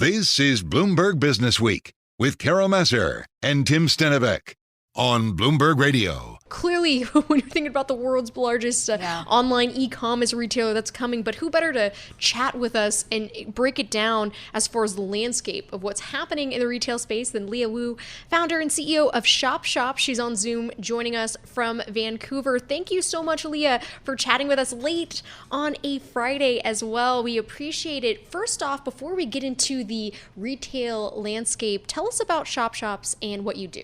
This is Bloomberg Businessweek with Massar and Tim Stenovec on Bloomberg Radio. Clearly, when you're thinking about the world's largest online e-commerce retailer that's coming, but who better to chat with us and break it down as far as the landscape of what's happening in the retail space than Liyia Wu, founder and CEO of ShopShops. She's on Zoom joining us from Vancouver. Thank you so much, Liyia, for chatting with us late on a Friday as well. We appreciate it. First off, before we get into the retail landscape, tell us about ShopShops and what you do.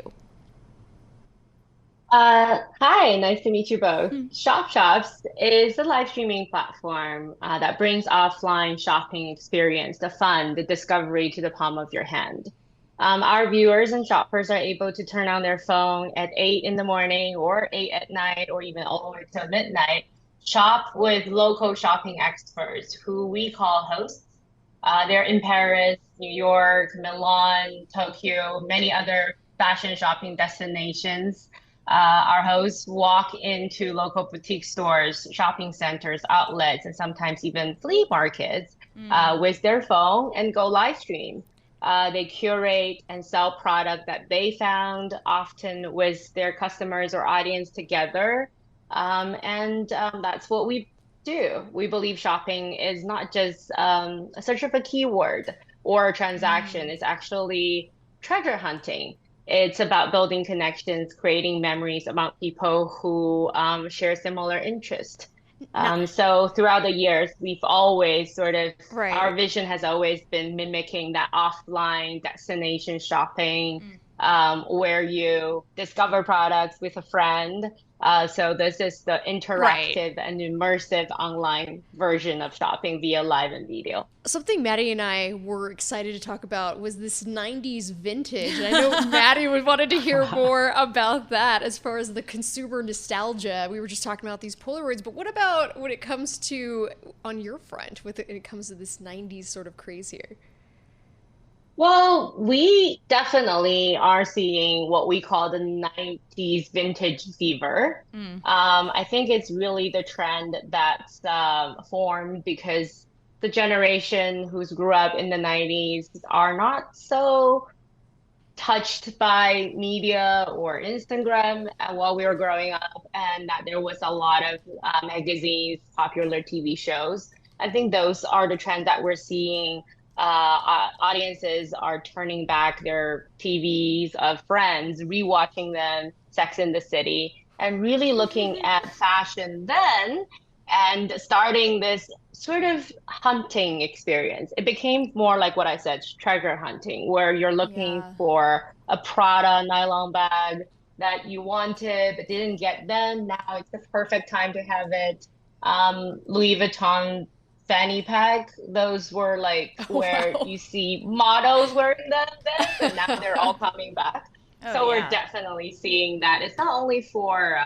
Hi, nice to meet you both. ShopShops is a live streaming platform that brings offline shopping experience, the fun, the discovery to the palm of your hand. Our viewers and shoppers are able to turn on their phone at 8 in the morning or 8 at night or even all the way till midnight, shop with local shopping experts who we call hosts. They're in Paris, New York, Milan, Tokyo, many other fashion shopping destinations. Our hosts walk into local boutique stores, shopping centers, outlets, and sometimes even flea markets with their phone and go live stream. They curate and sell product that they found, often with their customers or audience together. That's what we do. We believe shopping is not just a search of a keyword or a transaction. It's actually treasure hunting. It's about building connections, creating memories among people who share similar interests. So throughout the years, we've always our vision has always been mimicking that offline destination shopping where you discover products with a friend. So this is the interactive and immersive online version of shopping via live and video. Something Maddie and I were excited to talk about was this 90s vintage. And I know Maddie wanted to hear more about that as far as the consumer nostalgia. We were just talking about these Polaroids, but what about when it comes to, on your front, when it comes to this 90s sort of craze here? Well, we definitely are seeing what we call the 90s vintage fever. I think it's really the trend that's formed because the generation who's grew up in the 90s are not so touched by media or Instagram while we were growing up, and that there was a lot of magazines, popular TV shows. I think those are the trends that we're seeing. Audiences are turning back their TVs of Friends, rewatching them, Sex in the City, and really looking at fashion then and starting this sort of hunting experience. It became more like what I said, treasure hunting, where you're looking for a Prada nylon bag that you wanted but didn't get then. Now it's the perfect time to have it. Louis Vuitton fanny pack, those were where you see models wearing them then, and now they're all coming back. We're definitely seeing that. It's not only for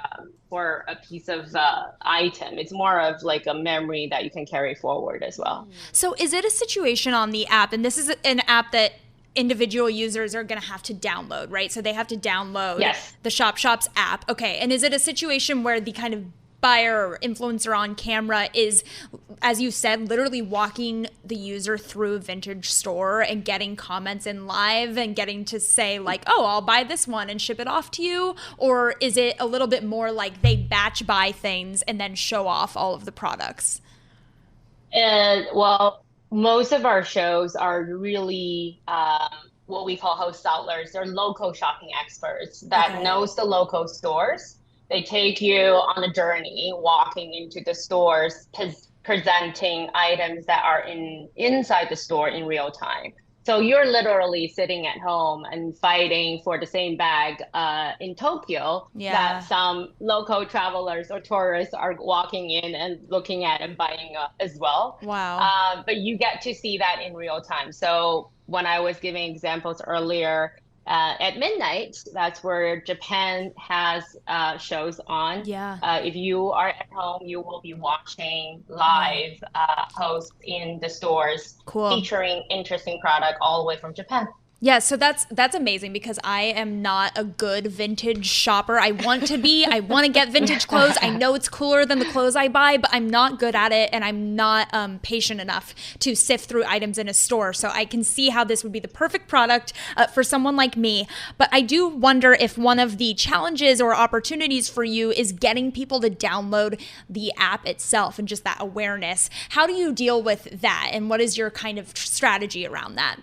a piece of item, it's more of like a memory that you can carry forward as well. So is it a situation on the app, and this is an app that individual users are going to have to download, right? So they have to download the ShopShops app. Okay, and is it a situation where the kind of buyer or influencer on camera is, as you said, literally walking the user through a vintage store and getting comments in live and getting to say like, oh, I'll buy this one and ship it off to you? Or is it a little bit more like they batch buy things and then show off all of the products? Well, most of our shows are really what we call host outlets. They're local shopping experts that knows the local stores. They take you on a journey, walking into the stores, presenting items that are inside the store in real time. So you're literally sitting at home and fighting for the same bag in Tokyo that some local travelers or tourists are walking in and looking at and buying as well. Wow. But you get to see that in real time. So when I was giving examples earlier, at midnight, that's where Japan has shows on. If you are at home, you will be watching live hosts in the stores featuring interesting product all the way from Japan. Yeah, so that's amazing because I am not a good vintage shopper. I want to be. I want to get vintage clothes. I know it's cooler than the clothes I buy, but I'm not good at it, and I'm not patient enough to sift through items in a store. So I can see how this would be the perfect product for someone like me. But I do wonder if one of the challenges or opportunities for you is getting people to download the app itself and just that awareness. How do you deal with that, and what is your kind of strategy around that?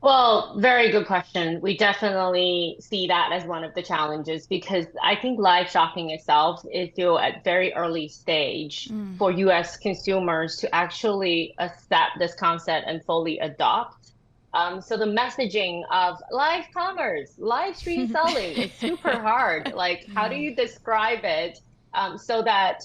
Well, very good question. We definitely see that as one of the challenges because I think live shopping itself is still at very early stage for US consumers to actually accept this concept and fully adopt. So the messaging of live commerce, live stream selling is super hard. Like, how do you describe it so that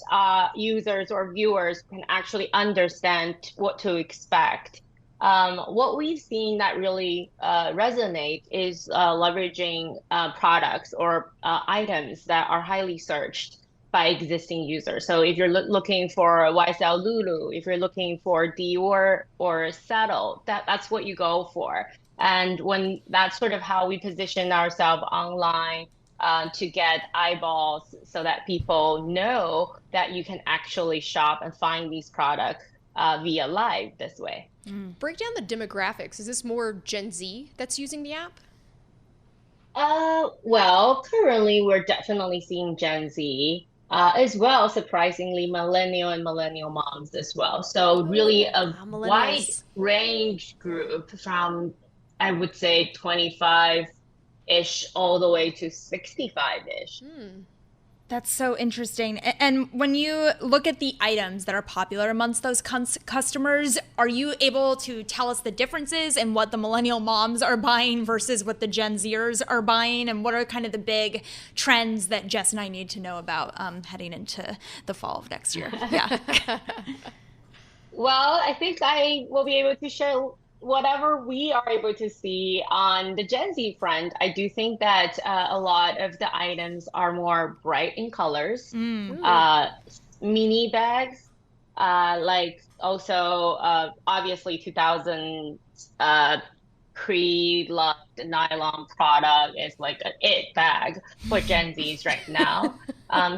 users or viewers can actually understand what to expect? What we've seen that really resonate is leveraging products or items that are highly searched by existing users. So if you're looking for YSL Lulu, if you're looking for Dior or Settle, that's what you go for. And when that's sort of how we position ourselves online to get eyeballs so that people know that you can actually shop and find these products via live this way. Break down the demographics. Is this more Gen Z that's using the app? Well, currently we're definitely seeing Gen Z, as well, surprisingly, millennial and millennial moms as well. So really a wide range group from, I would say, 25-ish all the way to 65-ish. That's so interesting. And when you look at the items that are popular amongst those customers, are you able to tell us the differences in what the millennial moms are buying versus what the Gen Zers are buying? And what are kind of the big trends that Jess and I need to know about heading into the fall of next year? Yeah. Well, I think I will be able to share whatever we are able to see on the Gen Z front. I do think that a lot of the items are more bright in colors. Mini bags, like also obviously 2000 pre-loved nylon product is like an it bag for Gen Zs right now.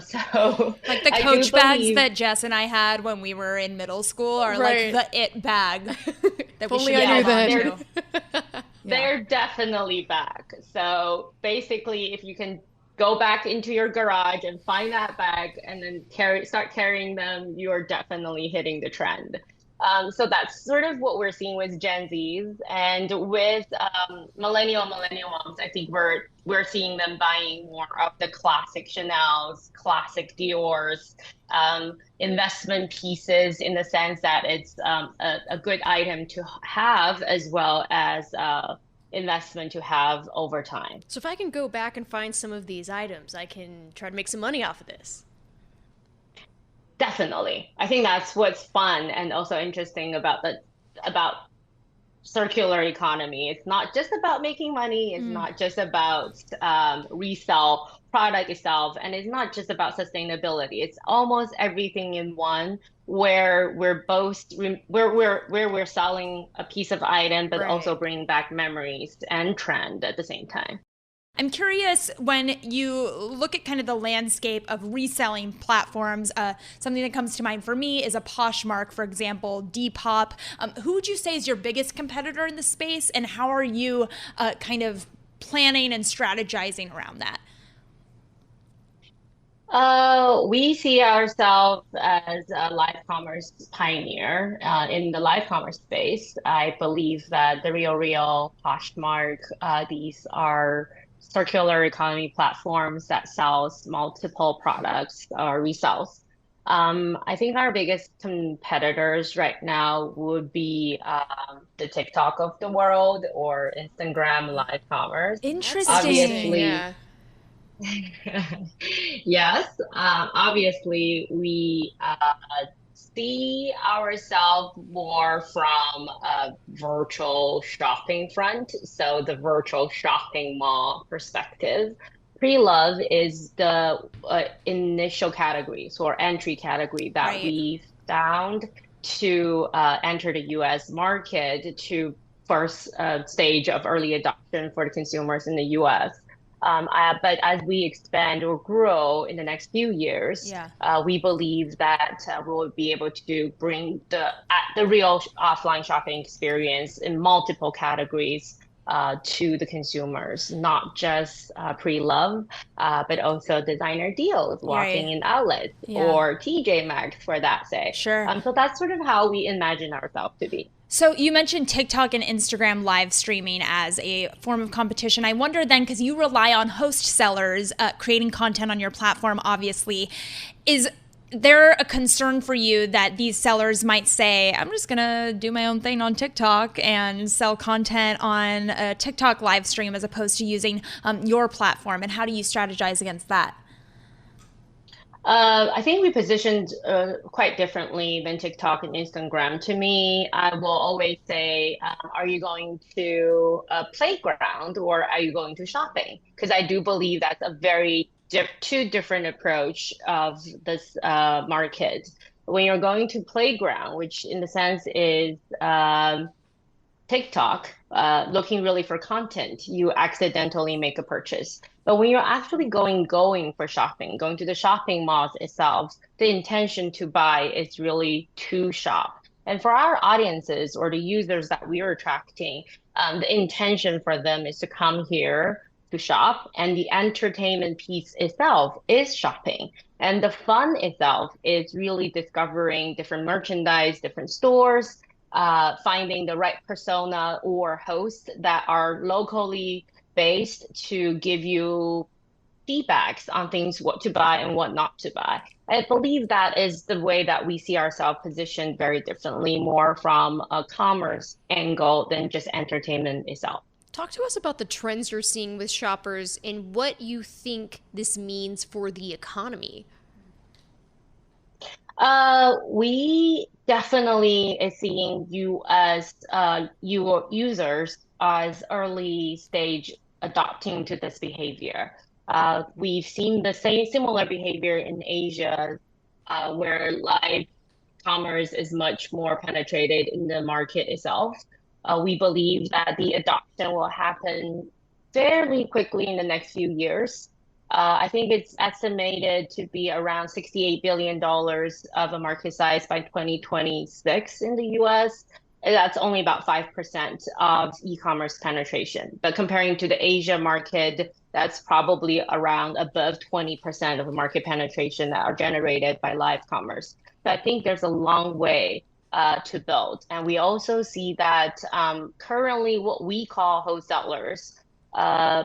So like the Coach bags that Jess and I had when we were in middle school are like the it bag that we should have on to. They're definitely back. So basically, if you can go back into your garage and find that bag and then start carrying them, you're definitely hitting the trend. So that's sort of what we're seeing with Gen Zs, and with millennial moms. I think we're seeing them buying more of the classic Chanel's, classic Dior's, investment pieces in the sense that it's a good item to have as well as investment to have over time. So if I can go back and find some of these items, I can try to make some money off of this. Definitely. I think that's what's fun and also interesting about circular economy. It's not just about making money. It's not just about resell product itself, and it's not just about sustainability. It's almost everything in one, where we're selling a piece of item, but also bringing back memories and trend at the same time. I'm curious, when you look at kind of the landscape of reselling platforms, something that comes to mind for me is a Poshmark, for example, Depop. Who would you say is your biggest competitor in the space, and how are you kind of planning and strategizing around that? We see ourselves as a live commerce pioneer in the live commerce space. I believe that the RealReal, Poshmark, these are circular economy platforms that sells multiple products or resells. I think our biggest competitors right now would be the TikTok of the world or Instagram live commerce. Interesting. Obviously, yeah. Yes, obviously we see ourselves more from a virtual shopping front. So the virtual shopping mall perspective. Pre-love is the initial category, so our entry category that we found to enter the US market to first stage of early adoption for the consumers in the US. But as we expand or grow in the next few years, we believe that we'll be able to bring the real offline shopping experience in multiple categories to the consumers, not just pre-love, but also designer deals, walking in outlets, or TJ Maxx for that sake. Sure. So that's sort of how we imagine ourselves to be. So you mentioned TikTok and Instagram live streaming as a form of competition. I wonder then, because you rely on host sellers creating content on your platform, obviously, is there a concern for you that these sellers might say, I'm just going to do my own thing on TikTok and sell content on a TikTok live stream as opposed to using your platform? And how do you strategize against that? I think we positioned quite differently than TikTok and Instagram. To me, I will always say, are you going to a playground or are you going to shopping? Because I do believe that's a very two different approach of this market. When you're going to playground, which in the sense is TikTok, looking really for content, you accidentally make a purchase. But when you're actually going for shopping, going to the shopping malls itself, the intention to buy is really to shop. And for our audiences or the users that we are attracting, the intention for them is to come here to shop, and the entertainment piece itself is shopping. And the fun itself is really discovering different merchandise, different stores, finding the right persona or host that are locally based to give you feedbacks on things, what to buy and what not to buy. I believe that is the way that we see ourselves positioned very differently, more from a commerce angle than just entertainment itself. Talk to us about the trends you're seeing with shoppers and what you think this means for the economy. We definitely is seeing you as your users as early stage adopting to this behavior. We've seen the similar behavior in Asia, where live commerce is much more penetrated in the market itself. We believe that the adoption will happen fairly quickly in the next few years. I think it's estimated to be around $68 billion of a market size by 2026 in the US. That's only about 5% of e-commerce penetration. But comparing to the Asia market, that's probably around above 20% of the market penetration that are generated by live commerce. So I think there's a long way to build. And we also see that currently what we call wholesalers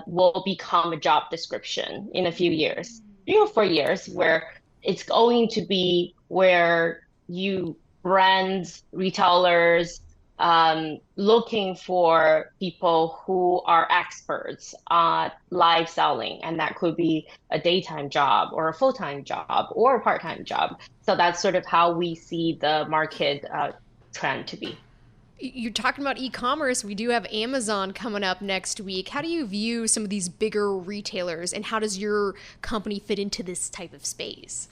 will become a job description in a few years, 3 or 4 years, where it's going to be where you brands, retailers, looking for people who are experts on live selling. And that could be a daytime job or a full-time job or a part-time job. So that's sort of how we see the market trend to be. You're talking about e-commerce. We do have Amazon coming up next week. How do you view some of these bigger retailers, and how does your company fit into this type of space?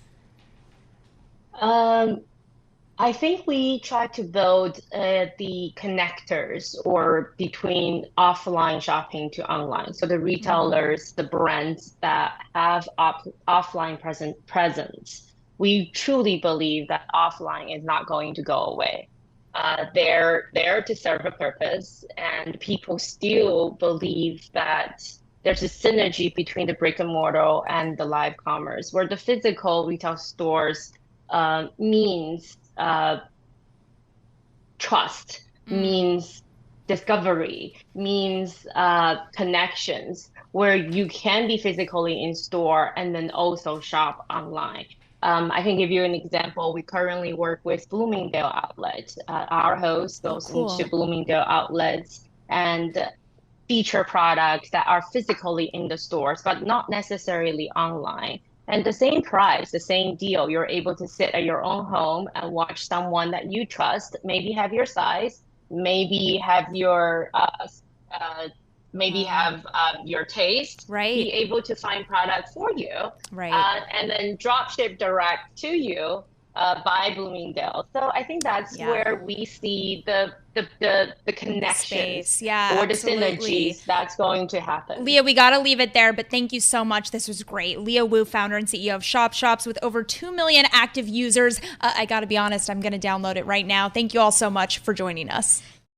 I think we try to build the connectors or between offline shopping to online. So the retailers, the brands that have offline presence, we truly believe that offline is not going to go away. They're there to serve a purpose, and people still believe that there's a synergy between the brick and mortar and the live commerce, where the physical retail stores means trust, means discovery, means connections, where you can be physically in store and then also shop online. I can give you an example. We currently work with Bloomingdale Outlet. Our host goes into Bloomingdale outlets and feature products that are physically in the stores, but not necessarily online. And the same price, the same deal, you're able to sit at your own home and watch someone that you trust, maybe have your size, maybe have your your taste, right? Be able to find products for you, right? And then drop ship direct to you by Bloomingdale. So I think that's where we see the connections or the synergies that's going to happen. Liyia, we got to leave it there, but thank you so much. This was great. Liyia Wu, founder and CEO of ShopShops with over 2 million active users. I got to be honest, I'm going to download it right now. Thank you all so much for joining us.